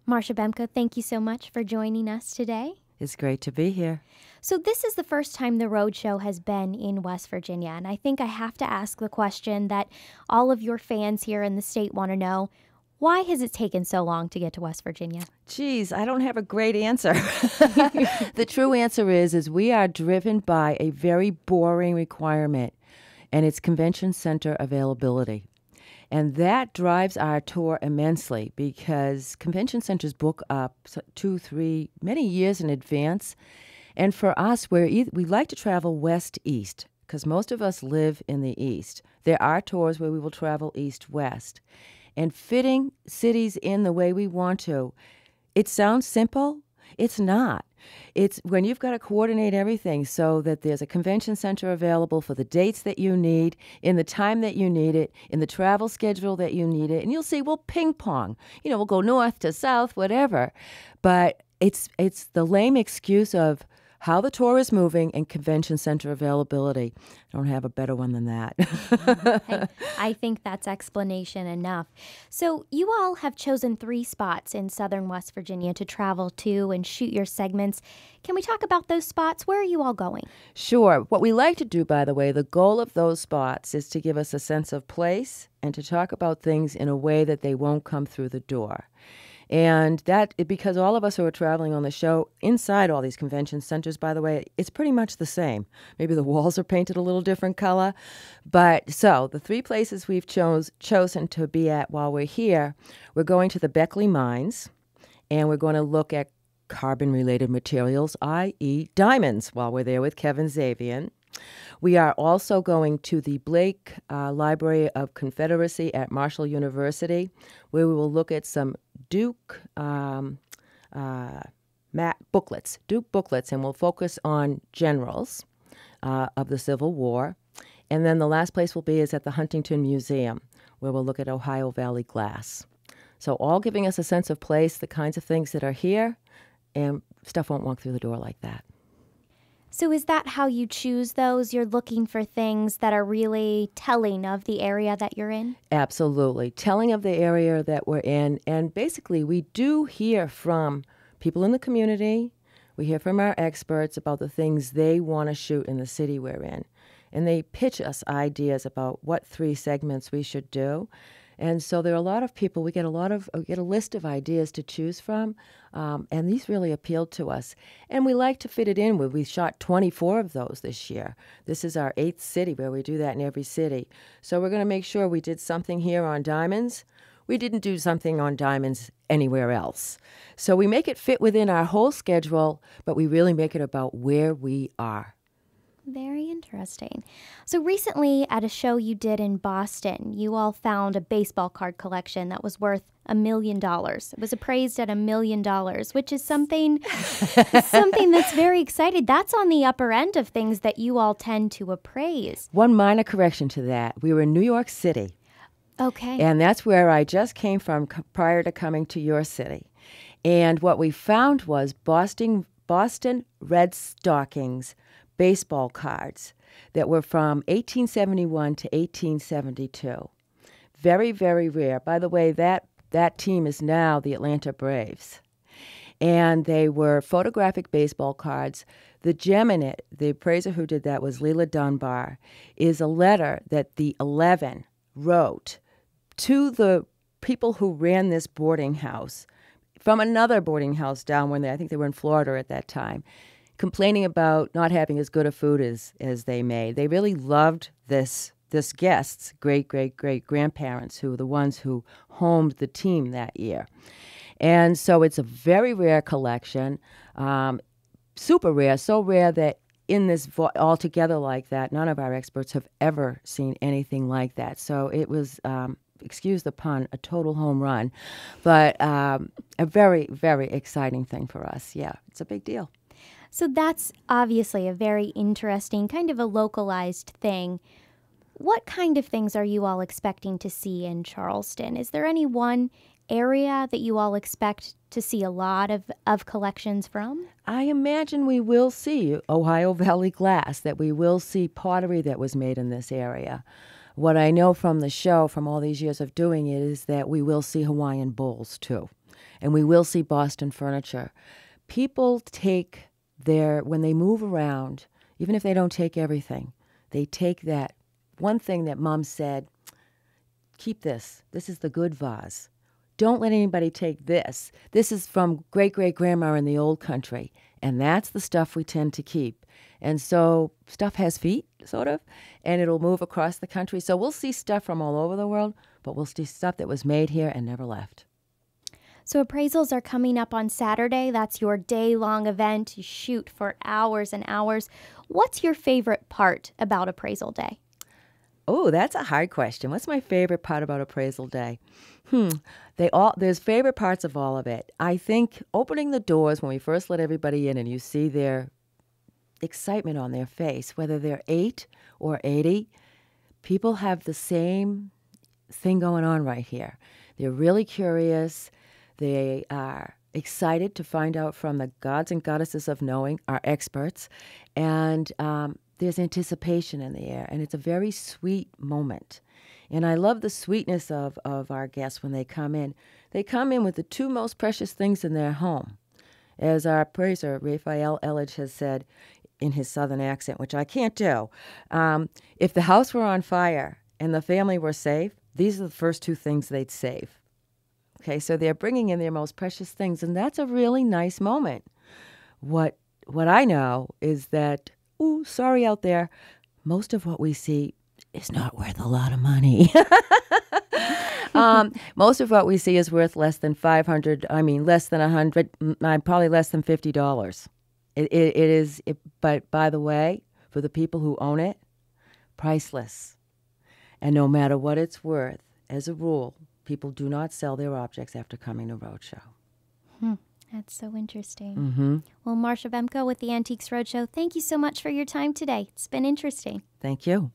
Marsha Bemko, thank you so much for joining us today. It's great to be here. So this is the first time the Roadshow has been in West Virginia, and I think I have to ask the question that all of your fans here in the state want to know. Why has it taken so long to get to West Virginia? Geez, I don't have a great answer. The true answer is we are driven by a very boring requirement, and it's convention center availability. And that drives our tour immensely because convention centers book up 2, 3, many years in advance. And for us, we like to travel west-east because most of us live in the east. There are tours where we will travel east-west. And fitting cities in the way we want to, it sounds simple. It's not. It's when you've got to coordinate everything so that there's a convention center available for the dates that you need, in the time that you need it, in the travel schedule that you need it. And you'll see, we'll ping pong. We'll go north to south, whatever. But it's the lame excuse of how the tour is moving and convention center availability. I don't have a better one than that. I think that's explanation enough. So you all have chosen 3 spots in southern West Virginia to travel to and shoot your segments. Can we talk about those spots? Where are you all going? Sure. What we like to do, by the way, the goal of those spots is to give us a sense of place and to talk about things in a way that they won't come through the door. And that, because all of us who are traveling on the show, inside all these convention centers, by the way, it's pretty much the same. Maybe the walls are painted a little different color. But so the 3 places we've chosen to be at while we're here, we're going to the Beckley Mines, and we're going to look at carbon-related materials, i.e. diamonds, while we're there with Kevin Zavian. We are also going to the Blake Library of Confederacy at Marshall University, where we will look at some Duke booklets, and we'll focus on generals of the Civil War. And then the last place we'll be is at the Huntington Museum, where we'll look at Ohio Valley glass. So all giving us a sense of place, the kinds of things that are here, and stuff won't walk through the door like that. So is that how you choose those? You're looking for things that are really telling of the area that you're in? Absolutely. Telling of the area that we're in. And basically, we do hear from people in the community. We hear from our experts about the things they want to shoot in the city we're in. And they pitch us ideas about what 3 segments we should do. And so there are a lot of people, we get a list of ideas to choose from, and these really appealed to us. And we like to fit it in. We shot 24 of those this year. This is our 8th city where we do that in every city. So we're going to make sure we did something here on diamonds. We didn't do something on diamonds anywhere else. So we make it fit within our whole schedule, but we really make it about where we are. Very interesting. So recently at a show you did in Boston, you all found a baseball card collection that was worth $1 million. It was appraised at $1 million, which is something that's very exciting. That's on the upper end of things that you all tend to appraise. One minor correction to that. We were in New York City. Okay. And that's where I just came from prior to coming to your city. And what we found was Boston Red Stockings baseball cards that were from 1871 to 1872. Very, very rare. By the way, that team is now the Atlanta Braves. And they were photographic baseball cards. The gem in it, the appraiser who did that was Leila Dunbar, is a letter that the 11 wrote to the people who ran this boarding house from another boarding house down when I think they were in Florida at that time, complaining about not having as good a food as they made. They really loved this guest's great-great-great-grandparents, who were the ones who homed the team that year. And so it's a very rare collection, super rare, so rare that in this altogether like that, none of our experts have ever seen anything like that. So it was, excuse the pun, a total home run, but a very, very exciting thing for us. Yeah, it's a big deal. So that's obviously a very interesting, kind of a localized thing. What kind of things are you all expecting to see in Charleston? Is there any one area that you all expect to see a lot of collections from? I imagine we will see Ohio Valley glass, that we will see pottery that was made in this area. What I know from the show, from all these years of doing it, is that we will see Hawaiian bowls, too. and we will see Boston furniture. People take when they move around, even if they don't take everything, they take that one thing that Mom said, keep this. This is the good vase. Don't let anybody take this. This is from great-great-grandma in the old country. And that's the stuff we tend to keep. And so stuff has feet, sort of, and it'll move across the country. So we'll see stuff from all over the world, but we'll see stuff that was made here and never left. So appraisals are coming up on Saturday. That's your day-long event. You shoot for hours and hours. What's your favorite part about Appraisal Day? Oh, that's a hard question. What's my favorite part about Appraisal Day? There's favorite parts of all of it. I think opening the doors when we first let everybody in and you see their excitement on their face, whether they're 8 or 80, people have the same thing going on right here. They're really curious. They are excited to find out from the gods and goddesses of knowing, our experts, and there's anticipation in the air, and it's a very sweet moment. And I love the sweetness of our guests when they come in. They come in with the 2 most precious things in their home. As our appraiser, Raphael Elledge, has said in his southern accent, which I can't do, if the house were on fire and the family were safe, these are the first 2 things they'd save. Okay, so they're bringing in their most precious things, and that's a really nice moment. What I know is that, sorry out there, most of what we see is not worth a lot of money. Most of what we see is worth less than less than $100, probably less than $50. It is, but by the way, for the people who own it, priceless. And no matter what it's worth, as a rule, people do not sell their objects after coming to Roadshow. That's so interesting. Mm-hmm. Well, Marsha Bemko with the Antiques Roadshow, thank you so much for your time today. It's been interesting. Thank you.